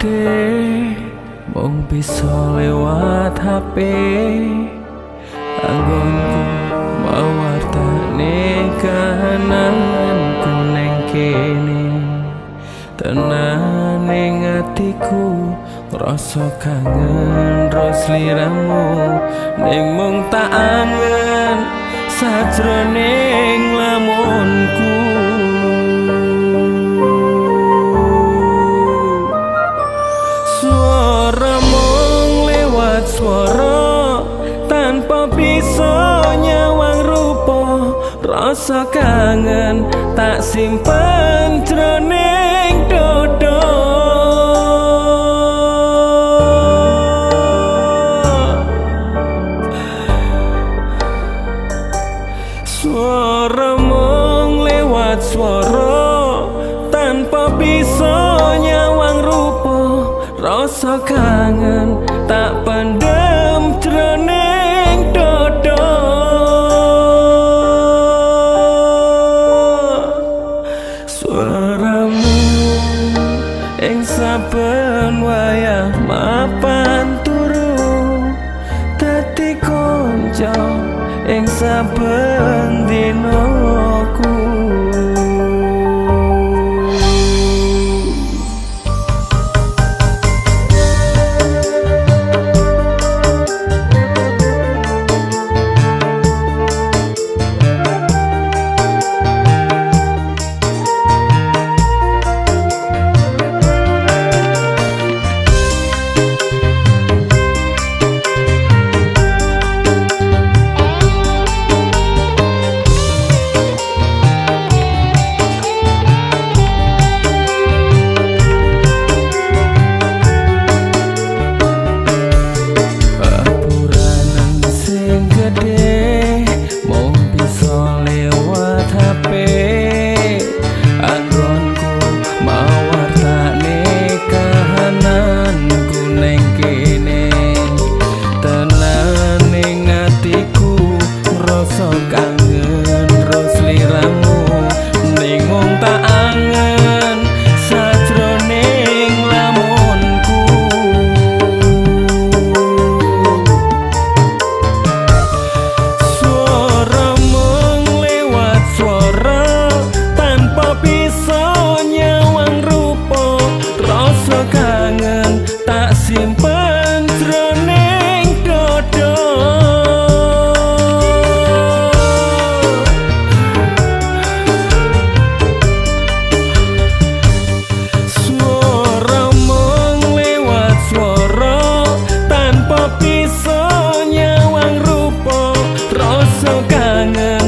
gede mung bisa lewat HP. Anggonku mawartane kahananku neng kene, tenan ning atiku rasa kangen ros liramu ning mung tak angen sajroning lamunku. Suara mung lewat suara tanpa bisa nyawang rupa, rasa kangen tak simpen jroning dodo. Suara mung lewat suara tanpa bisa nyawang rupa, rasa kangen tak pendem jroning dodo. Suaramu ing saben wayah mapan turu, dadi kanca ing saben dinaku. Kangen ros liramu ning mung tak angen sajroning lamunku. Suara mung lewat suara tanpa bisa nyawang rupa, rasa kangen tak simpen jroning dodo. Bisa nyawang rupa, rasa kangen